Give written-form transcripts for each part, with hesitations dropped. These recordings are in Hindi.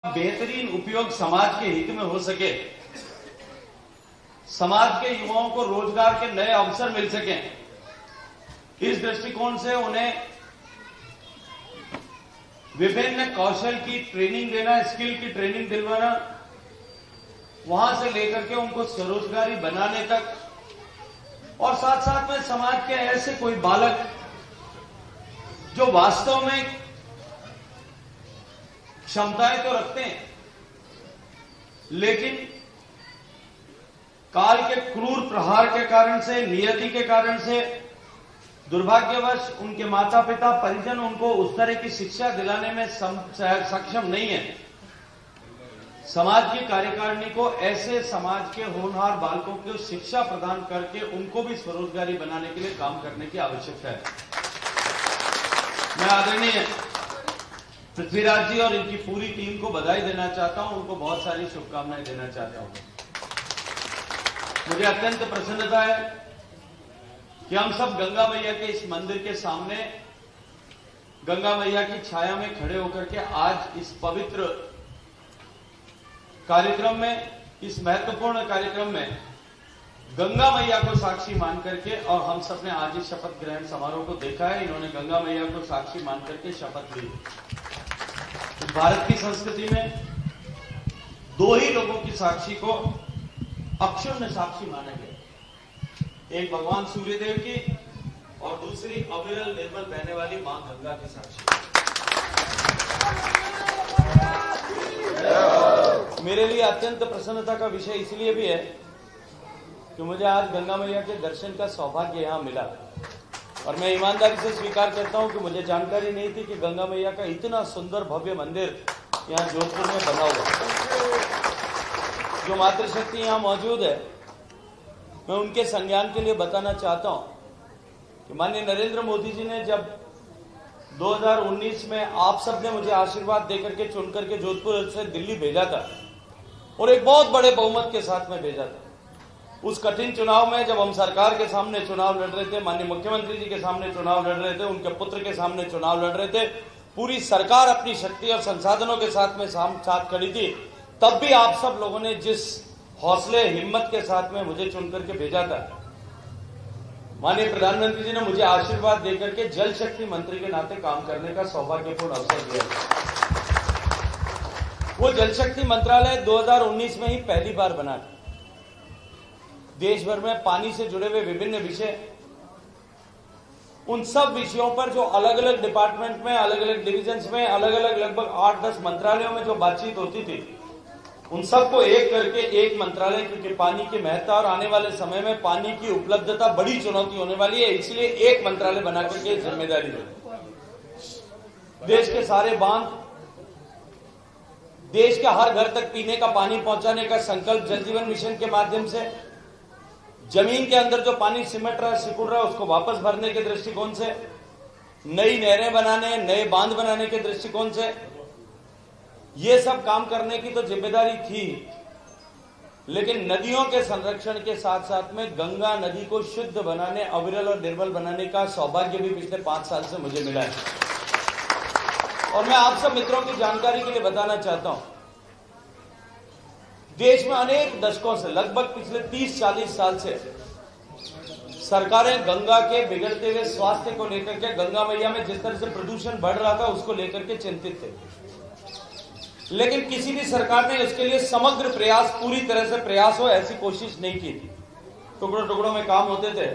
बेहतरीन उपयोग समाज के हित में हो सके, समाज के युवाओं को रोजगार के नए अवसर मिल सके, इस दृष्टिकोण से उन्हें विभिन्न कौशल की ट्रेनिंग देना, स्किल की ट्रेनिंग दिलवाना, वहां से लेकर के उनको स्वरोजगारी बनाने तक, और साथ साथ में समाज के ऐसे कोई बालक जो वास्तव में क्षमताएं तो रखते हैं लेकिन काल के क्रूर प्रहार के कारण से, नियति के कारण से दुर्भाग्यवश उनके माता पिता परिजन उनको उस तरह की शिक्षा दिलाने में सक्षम नहीं है। समाज की कार्यकारिणी को ऐसे समाज के होनहार बालकों को शिक्षा प्रदान करके उनको भी स्वरोजगारी बनाने के लिए काम करने की आवश्यकता है। मैं आदरणीय पृथ्वीराज जी और इनकी पूरी टीम को बधाई देना चाहता हूं, उनको बहुत सारी शुभकामनाएं देना चाहता हूं। मुझे अत्यंत प्रसन्नता है कि हम सब गंगा मैया के इस मंदिर के सामने गंगा मैया की छाया में खड़े होकर के आज इस पवित्र कार्यक्रम में, इस महत्वपूर्ण कार्यक्रम में गंगा मैया को साक्षी मान करके, और हम सब ने आज इस शपथ ग्रहण समारोह को देखा है, इन्होंने गंगा मैया को साक्षी मान करके शपथ ली। भारत की संस्कृति में दो ही लोगों की साक्षी को अक्षुण्ण साक्षी माना गया, एक भगवान सूर्यदेव की और दूसरी अविरल निर्मल बहने वाली मां गंगा की साक्षी। मेरे लिए अत्यंत प्रसन्नता का विषय इसलिए भी है कि मुझे आज गंगा मैया के दर्शन का सौभाग्य यहां मिला, और मैं ईमानदारी से स्वीकार करता हूं कि मुझे जानकारी नहीं थी कि गंगा मैया का इतना सुंदर भव्य मंदिर यहां जोधपुर में बना हुआ। जो मातृशक्ति यहां मौजूद है, मैं उनके संज्ञान के लिए बताना चाहता हूं कि माननीय नरेंद्र मोदी जी ने जब 2019 में आप सब ने मुझे आशीर्वाद देकर के चुनकर के जोधपुर से दिल्ली भेजा था, और एक बहुत बड़े बहुमत के साथ में भेजा था। उस कठिन चुनाव में जब हम सरकार के सामने चुनाव लड़ रहे थे, माननीय मुख्यमंत्री जी के सामने चुनाव लड़ रहे थे, उनके पुत्र के सामने चुनाव लड़ रहे थे, पूरी सरकार अपनी शक्ति और संसाधनों के साथ में साथ खड़ी थी, तब भी आप सब लोगों ने जिस हौसले हिम्मत के साथ में मुझे चुन करके भेजा था, माननीय प्रधानमंत्री जी ने मुझे आशीर्वाद देकर के जल शक्ति मंत्री के नाते काम करने का सौभाग्यपूर्ण अवसर दिया। वो जल शक्ति मंत्रालय 2019 में ही पहली बार बना था। देश भर में पानी से जुड़े हुए विभिन्न विषय, उन सब विषयों पर जो अलग अलग डिपार्टमेंट में, अलग अलग डिविजन्स में, अलग अलग लगभग 8-10 मंत्रालयों में जो बातचीत होती थी, उन सबको एक करके एक मंत्रालय, क्योंकि पानी की महत्ता और आने वाले समय में पानी की उपलब्धता बड़ी चुनौती होने वाली है, इसलिए एक मंत्रालय बना करके जिम्मेदारी है। देश के सारे बांध, देश के हर घर तक पीने का पानी पहुंचाने का संकल्प जल जीवन मिशन के माध्यम से, जमीन के अंदर जो पानी सिमट रहा है, सिकुड़ रहा है, उसको वापस भरने के दृष्टिकोण से, नई नहरें बनाने, नए बांध बनाने के दृष्टिकोण से, ये सब काम करने की तो जिम्मेदारी थी, लेकिन नदियों के संरक्षण के साथ साथ में गंगा नदी को शुद्ध बनाने, अविरल और निर्मल बनाने का सौभाग्य भी पिछले 5 साल से मुझे मिला है। और मैं आप सब मित्रों की जानकारी के लिए बताना चाहता हूं, देश में अनेक दशकों से, लगभग पिछले 30-40 साल से सरकारें गंगा के बिगड़ते हुए स्वास्थ्य को लेकर के, गंगा मैया में जिस तरह से प्रदूषण बढ़ रहा था उसको लेकर के चिंतित थे, लेकिन किसी भी सरकार ने उसके लिए समग्र प्रयास, पूरी तरह से प्रयास हो, ऐसी कोशिश नहीं की थी। टुकड़ों टुकड़ों में काम होते थे,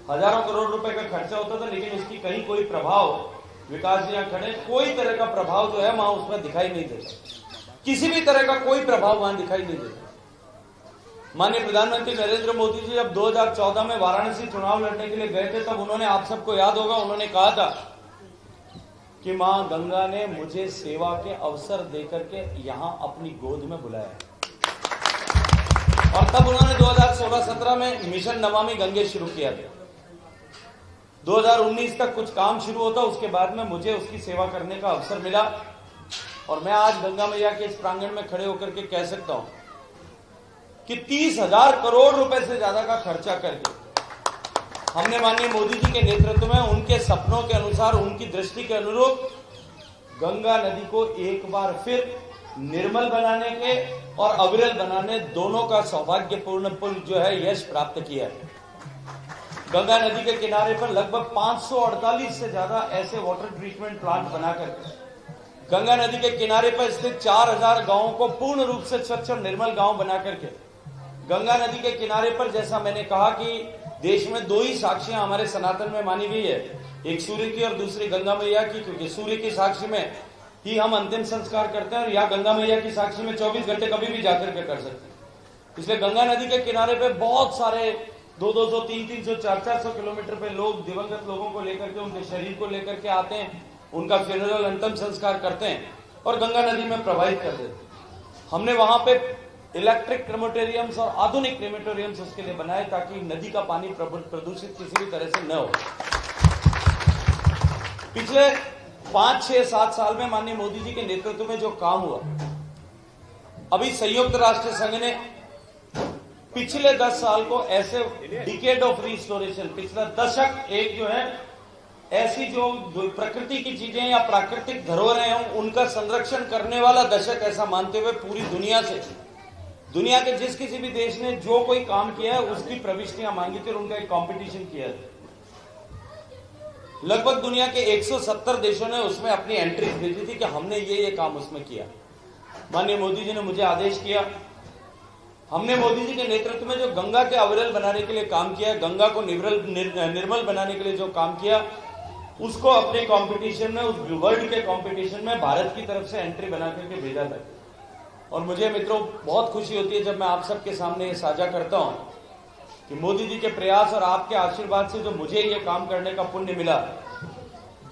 हजारों करोड़ रुपए का खर्चा होता था, लेकिन उसकी कहीं कोई प्रभाव, विकास जी यहाँ खड़े, कोई तरह का प्रभाव जो है वहां उसमें दिखाई नहीं देता, किसी भी तरह का कोई प्रभाव वहां दिखाई नहीं देता। माननीय प्रधानमंत्री नरेंद्र मोदी जी जब 2014 में वाराणसी चुनाव लड़ने के लिए गए थे, तब उन्होंने, आप सबको याद होगा, उन्होंने कहा था कि मां गंगा ने मुझे सेवा के अवसर देकर के यहां अपनी गोद में बुलाया, और तब उन्होंने 2016-17 में मिशन नमामि गंगे शुरू किया था। 2019 तक कुछ काम शुरू होता, उसके बाद में मुझे उसकी सेवा करने का अवसर मिला, और मैं आज गंगा मैया के इस प्रांगण में खड़े होकर के कह सकता हूं कि 30,000 करोड़ रुपए से ज्यादा का खर्चा करके हमने माननीय मोदी जी के नेतृत्व में, उनके सपनों के अनुसार, उनकी दृष्टि के अनुरूप गंगा नदी को एक बार फिर निर्मल बनाने के और अविरल बनाने दोनों का सौभाग्यपूर्ण पुल जो है यश प्राप्त किया है। गंगा नदी के किनारे पर लगभग 548 से ज्यादा ऐसे वाटर ट्रीटमेंट प्लांट बनाकर गंगा नदी के किनारे पर स्थित 4000 गांवों को पूर्ण रूप से स्वच्छ और निर्मल गांव बना करके गंगा नदी के किनारे पर, जैसा मैंने कहा कि देश में दो ही साक्षियां हमारे सनातन में मानी गई है, एक सूर्य की और दूसरी गंगा मैया की, क्योंकि सूर्य की साक्षी में ही हम अंतिम संस्कार करते हैं और या गंगा मैया की साक्षी में 24 घंटे कभी भी जाकर के कर सकते हैं। इसलिए गंगा नदी के किनारे पे बहुत सारे 200, 300, 400 किलोमीटर पे लोग दिवंगत लोगों को लेकर के, उनके शरीर को लेकर के आते हैं, उनका फ्यूनरल अंतिम संस्कार करते हैं और गंगा नदी में प्रवाहित कर देते हैं। हमने वहां पे इलेक्ट्रिक क्रेमेटोरियम्स और आधुनिक क्रेमेटोरियम्स उसके लिए बनाए ताकि नदी का पानी प्रदूषित किसी भी तरह से न हो। पिछले 5, 6, 7 साल में माननीय मोदी जी के नेतृत्व में जो काम हुआ, अभी संयुक्त राष्ट्र संघ ने पिछले 10 साल को ऐसे डिकेड ऑफ रिस्टोरेशन, पिछला दशक एक जो है ऐसी जो प्रकृति की चीजें या प्राकृतिक धरोहरें हैं उनका संरक्षण करने वाला दशक ऐसा मानते हुए पूरी दुनिया के जिस किसी भी देश ने जो कोई काम किया है उसकी प्रविष्टियां मांगी थी और उनका एक कंपटीशन किया है। लगभग दुनिया के 170 देशों ने उसमें अपनी एंट्रीज भेजी थी कि हमने ये काम उसमें किया। माननीय मोदी जी ने मुझे आदेश किया, हमने मोदी जी के नेतृत्व में जो गंगा के अविरल बनाने के लिए काम किया, गंगा को निर्मल बनाने के लिए जो काम किया, उसको अपने कंपटीशन में, उस वर्ल्ड के कंपटीशन में भारत की तरफ से एंट्री बना करके भेजा था। और मुझे मित्रों बहुत खुशी होती है जब मैं आप सबके सामने ये साझा करता हूं कि मोदी जी के प्रयास और आपके आशीर्वाद से जो मुझे ये काम करने का पुण्य मिला,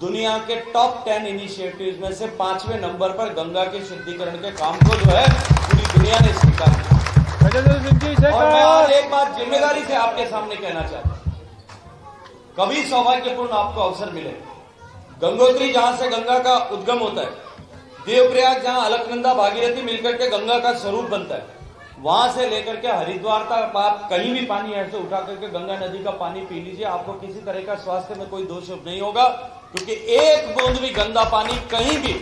दुनिया के टॉप 10 इनिशिएटिव्स में से 5वें नंबर पर गंगा के शुद्धिकरण के काम को जो है पूरी दुनिया ने स्वीकार किया। और मैं आज एक बात जिम्मेदारी से आपके सामने कहना चाहता हूं, कभी सौभाग्यपूर्ण आपको अवसर मिले, गंगोत्री जहां से गंगा का उद्गम होता है, देवप्रयाग जहां अलकनंदा भागीरथी मिलकर के गंगा का स्वरूप बनता है, वहां से लेकर के हरिद्वार तक आप कहीं भी पानी ऐसे उठा करके गंगा नदी का पानी पी लीजिए, आपको किसी तरह का स्वास्थ्य में कोई दोष नहीं होगा, क्योंकि एक बूंद भी गंदा पानी कहीं भी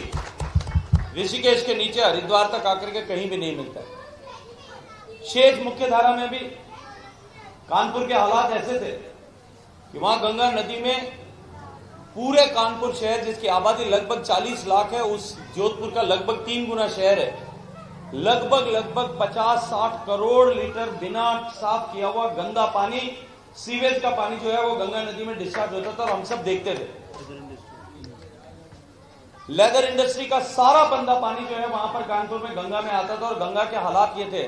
ऋषिकेश के नीचे हरिद्वार तक आकर के कहीं भी नहीं मिलता है। शेष मुख्य धारा में भी कानपुर के हालात ऐसे थे कि वहां गंगा नदी में पूरे कानपुर शहर, जिसकी आबादी लगभग 40 लाख है, उस जोधपुर का लगभग 3 गुना शहर है, लगभग 50-60 करोड़ लीटर बिना साफ किया हुआ गंदा पानी, सीवेज का पानी जो है वो गंगा नदी में डिस्चार्ज होता था और हम सब देखते थे। लेदर इंडस्ट्री का सारा गंदा पानी जो है वहां पर कानपुर में गंगा में आता था और गंगा के हालात ये थे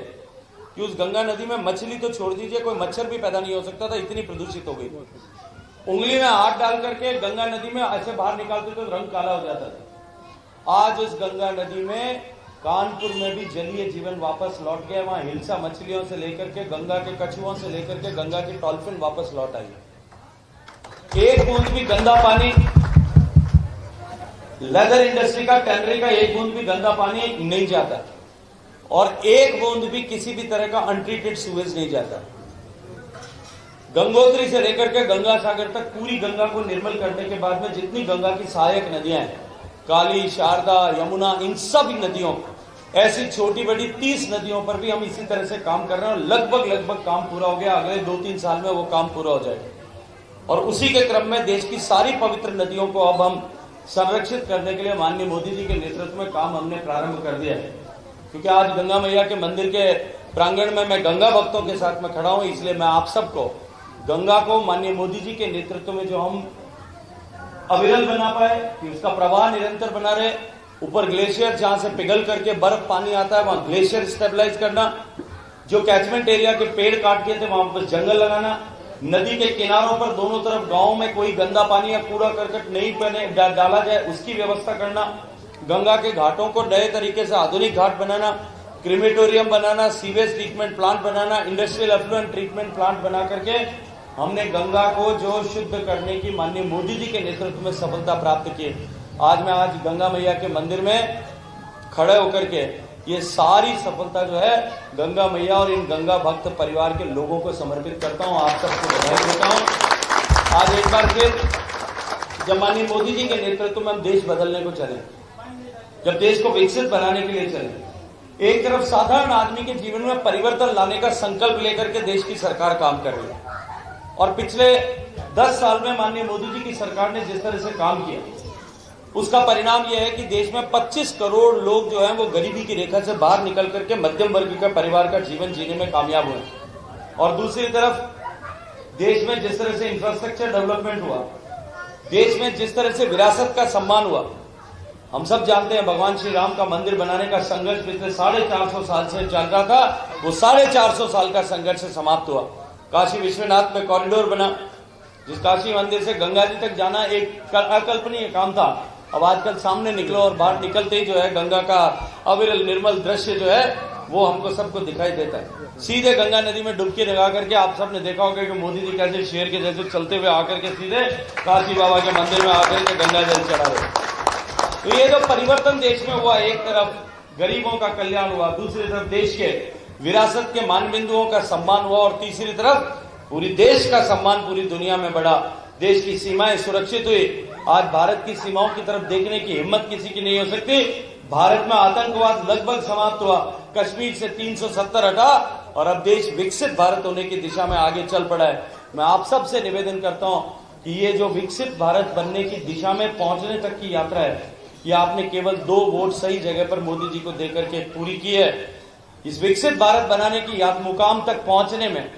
कि उस गंगा नदी में मछली तो छोड़ दीजिए, कोई मच्छर भी पैदा नहीं हो सकता था, इतनी प्रदूषित हो गई। उंगली में हाथ डाल करके गंगा नदी में ऐसे बाहर निकालते तो रंग काला हो जाता था। आज उस गंगा नदी में कानपुर में भी जलीय जीवन वापस लौट गया। वहां हिल्सा मछलियों से लेकर के गंगा के कछुओं से लेकर के गंगा की डॉल्फिन वापस लौट आई। एक बूंद भी गंदा पानी, लेदर इंडस्ट्री का, टैनरी का एक बूंद भी गंदा पानी नहीं जाता और एक बूंद भी किसी भी तरह का अनट्रीटेड सूवेज नहीं जाता। गंगोत्री से लेकर के गंगा सागर तक पूरी गंगा को निर्मल करने के बाद में जितनी गंगा की सहायक नदियां हैं, काली, शारदा, यमुना, इन सब नदियों, ऐसी छोटी बड़ी 30 नदियों पर भी हम इसी तरह से काम कर रहे हैं और लगभग काम पूरा हो गया। अगले 2-3 साल में वो काम पूरा हो जाएगा और उसी के क्रम में देश की सारी पवित्र नदियों को अब हम संरक्षित करने के लिए माननीय मोदी जी के नेतृत्व में काम हमने प्रारंभ कर दिया है। क्योंकि आज गंगा मैया के मंदिर के प्रांगण में मैं गंगा भक्तों के साथ में खड़ा हूं, इसलिए मैं आप सबको गंगा को माननीय मोदी जी के नेतृत्व में जो हम अविरल बना पाए कि उसका प्रवाह निरंतर बना रहे, ऊपर ग्लेशियर जहां से पिघल करके बर्फ पानी आता है वहां ग्लेशियर स्टेबलाइज करना, जो कैचमेंट एरिया के पेड़ काट दिए थे वहां पर जंगल लगाना, नदी के किनारों पर दोनों तरफ गांव में कोई गंदा पानी या कूड़ा करकट नहीं डाला जाए उसकी व्यवस्था करना, गंगा के घाटों को नए तरीके से आधुनिक घाट बनाना, क्रीमेटोरियम बनाना, सीवेज ट्रीटमेंट प्लांट बनाना, इंडस्ट्रियल एफ्लुएंट ट्रीटमेंट प्लांट बना करके हमने गंगा को जो शुद्ध करने की माननीय मोदी जी के नेतृत्व में सफलता प्राप्त की। आज गंगा मैया के मंदिर में खड़े होकर के ये सारी सफलता जो है गंगा मैया और इन गंगा भक्त परिवार के लोगों को समर्पित करता हूं, आप सबको बधाई देता हूं। आज एक बार फिर जब माननीय मोदी जी के नेतृत्व में हम देश बदलने को चले, जब देश को विकसित बनाने के लिए चले, एक तरफ साधारण आदमी के जीवन में परिवर्तन लाने का संकल्प लेकर के देश की सरकार काम कर रही है। और पिछले 10 साल में माननीय मोदी जी की सरकार ने जिस तरह से काम किया, उसका परिणाम यह है कि देश में 25 करोड़ लोग जो हैं वो गरीबी की रेखा से बाहर निकल करके मध्यम वर्ग का परिवार का जीवन जीने में कामयाब हुए। और दूसरी तरफ देश में जिस तरह से इंफ्रास्ट्रक्चर डेवलपमेंट हुआ, देश में जिस तरह से विरासत का सम्मान हुआ, हम सब जानते हैं भगवान श्री राम का मंदिर बनाने का संघर्ष पिछले 450 साल से चल रहा था, वो 450 साल का संघर्ष समाप्त हुआ। काशी विश्वनाथ में कॉरिडोर बना, जिस काशी मंदिर से गंगा जी तक जाना एक अकल्पनीय काम था, अब आजकल सामने निकलो और बाहर निकलते ही जो है गंगा का अविरल निर्मल दृश्य जो है वो हमको सबको दिखाई देता है। सीधे गंगा नदी में डुबकी लगा करके आप सबने देखा होगा कि मोदी जी कैसे शेर के जैसे चलते हुए आकर के सीधे काशी बाबा के मंदिर में आकर के गंगा जल चढ़ा रहे। तो ये जो परिवर्तन देश में हुआ, एक तरफ गरीबों का कल्याण हुआ, दूसरी तरफ देश के विरासत के मानबिंदुओं का सम्मान हुआ, और तीसरी तरफ पूरी देश का सम्मान पूरी दुनिया में बढ़ा, देश की सीमाएं सुरक्षित हुई। आज भारत की सीमाओं की तरफ देखने की हिम्मत किसी की नहीं हो सकती। भारत में आतंकवाद लगभग समाप्त हुआ, कश्मीर से 370 हटा, और अब देश विकसित भारत होने की दिशा में आगे चल पड़ा है। मैं आप सब से निवेदन करता हूं कि ये जो विकसित भारत बनने की दिशा में पहुंचने तक की यात्रा है, ये आपने केवल 2 वोट सही जगह पर मोदी जी को देकर के पूरी की है। इस विकसित भारत बनाने की मुकाम तक पहुंचने में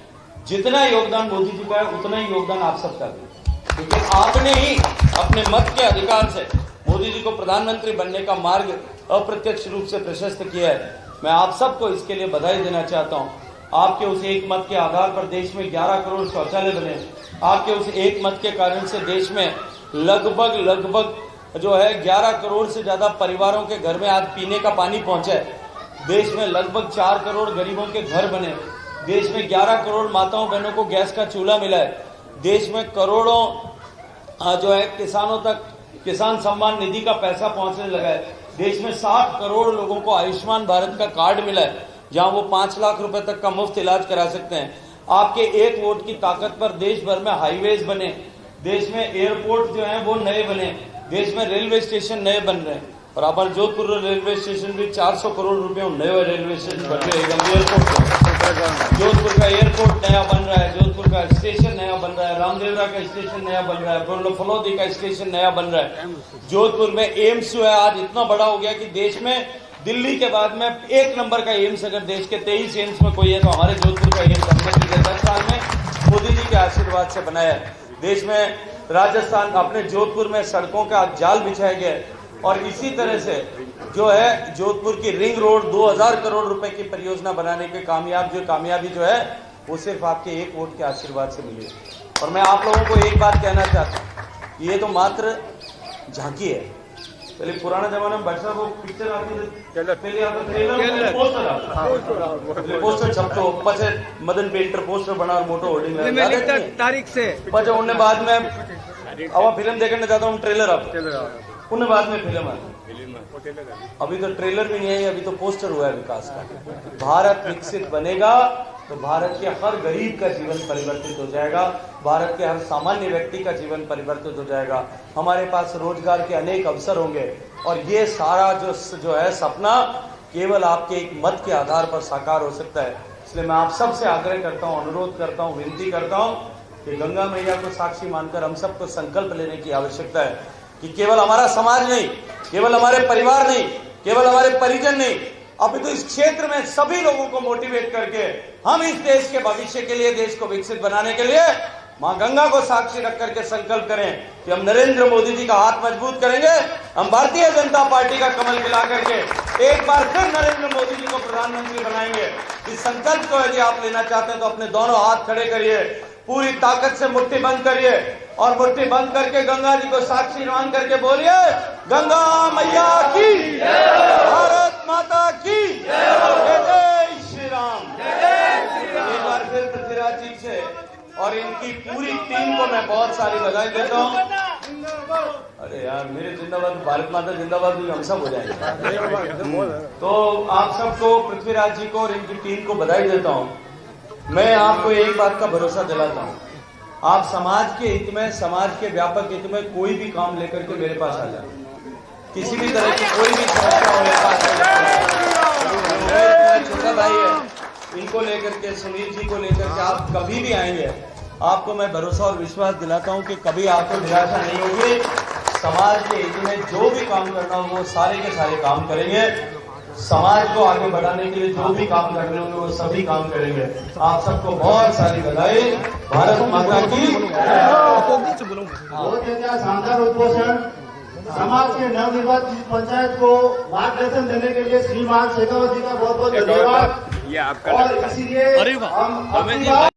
जितना योगदान मोदी जी का है, उतना ही योगदान आप सबका भी, क्योंकि आपने ही अपने मत के अधिकार से मोदी जी को प्रधानमंत्री बनने का मार्ग अप्रत्यक्ष रूप से प्रशस्त किया है। मैं आप सबको इसके लिए बधाई देना चाहता हूं। आपके उस एक मत के आधार पर देश में 11 करोड़ शौचालय बने। आपके उस एक मत के कारण से देश में लगभग जो है 11 करोड़ से ज्यादा परिवारों के घर में आज पीने का पानी पहुंचा है। देश में लगभग 4 करोड़ गरीबों के घर बने। देश में 11 करोड़ माताओं बहनों को गैस का चूल्हा मिला है। देश में करोड़ों जो है किसानों तक किसान सम्मान निधि का पैसा पहुंचने लगा है। देश में 60 करोड़ लोगों को आयुष्मान भारत का कार्ड मिला है, जहां वो 5 लाख रुपए तक का मुफ्त इलाज करा सकते हैं। आपके एक वोट की ताकत पर देश भर में हाईवेज बने, देश में एयरपोर्ट जो है वो नए बने, देश में रेलवे स्टेशन नए बन रहे हैं। और अब जोधपुर रेलवे स्टेशन भी 400 करोड़ रुपए नए रेलवे स्टेशन बन रहे हैं। एयरपोर्ट जोधपुर का एयरपोर्ट नया बन रहा है, जोधपुर का स्टेशन नया बन रहा है, रामदेवरा का स्टेशन नया बन रहा है, फलौदी का स्टेशन नया बन रहा है। जोधपुर में एम्स जो है आज इतना बड़ा हो गया कि देश में दिल्ली के बाद में 1 नंबर का एम्स, अगर देश के 23 एम्स में कोई है तो हमारे जोधपुर का एम्स हमने पिछले 10 साल में मोदी जी के आशीर्वाद से बनाया है। देश में राजस्थान अपने जोधपुर में सड़कों का जाल बिछाया गया है, और इसी तरह से जो है जोधपुर की रिंग रोड 2000 करोड़ रुपए की परियोजना बनाने के कामयाबी जो है वो सिर्फ आपके एक वोट के आशीर्वाद से मिली। और मैं आप लोगों को एक बात कहना चाहता हूँ, ये तो मात्र झांकी है। पहले पुराना जमाना में बच्चा वो पिक्चर आती थी, पहले आता ट्रेलर पोस्टर आता, पोस्टर छपतो पछे मदन पेंटर पोस्टर बना और मोटो होर्डिंग तारीख से पछे उन्हें बाद में अब फिल्म देखने जाता हूँ ट्रेलर अब उन्हें बाद में फिल्म आती। अभी तो ट्रेलर भी नहीं है, अभी तो पोस्टर हुआ है विकास का। भारत विकसित बनेगा तो भारत के हर गरीब का जीवन परिवर्तित हो जाएगा, भारत के हर सामान्य व्यक्ति का जीवन परिवर्तित हो जाएगा, हमारे पास रोजगार के अनेक अवसर होंगे, और ये सारा जो है सपना केवल आपके एक मत के आधार पर साकार हो सकता है। इसलिए मैं आप सबसे आग्रह करता हूँ, अनुरोध करता हूँ, विनती करता हूँ कि गंगा मैया को साक्षी मानकर हम सबको संकल्प लेने की आवश्यकता है कि केवल हमारा समाज नहीं, केवल हमारे परिवार नहीं, केवल हमारे परिजन नहीं, अभी तो इस क्षेत्र में सभी लोगों को मोटिवेट करके हम इस देश के भविष्य के लिए, देश को विकसित बनाने के लिए मां गंगा को साक्षी रख करके संकल्प करें कि हम नरेंद्र मोदी जी का हाथ मजबूत करेंगे, हम भारतीय जनता पार्टी का कमल खिला करके एक बार फिर नरेंद्र मोदी जी को प्रधानमंत्री बनाएंगे। इस संकल्प को यदि आप लेना चाहते हैं तो अपने दोनों हाथ खड़े करिए, पूरी ताकत से मुट्ठी बंद करिए, और मुट्ठी बंद करके गंगा जी को साक्षी मान करके बोलिए, गंगा मैया की, भारत माता की, जय श्री राम। एक बार फिर पृथ्वीराज जी से और इनकी पूरी टीम को मैं बहुत सारी बधाई देता हूँ। अरे यार मेरे जिंदाबाद, भारत माता जिंदाबाद भी हम सब हो जाएंगे। तो आप सबको, पृथ्वीराज जी को और इनकी टीम को बधाई देता हूँ। मैं आपको एक बात का भरोसा दिलाता हूँ, आप समाज के हित में, समाज के व्यापक हित में कोई भी काम लेकर के मेरे पास आ जाए, किसी भी तरह की कोई भी समस्या हो मेरे पास इनको लेकर के, सुनील जी को लेकर के आप कभी भी आएंगे, आपको मैं भरोसा और विश्वास दिलाता हूं कि कभी आपको निराशा नहीं होगी। समाज के हित में जो भी काम करना हो वो सारे के सारे काम करेंगे। समाज को आगे बढ़ाने के लिए जो भी काम करने होंगे वो सभी काम करेंगे। आप सबको बहुत सारी बधाई। भारत माता की। बहुत अच्छा शानदार उद्घोषण। समाज के नवनिर्वाचित पंचायत को मार्गदर्शन देने के लिए श्रीमान शेखावत जी का बहुत बहुत धन्यवाद। ये आपका और इसीलिए हम अपनी बात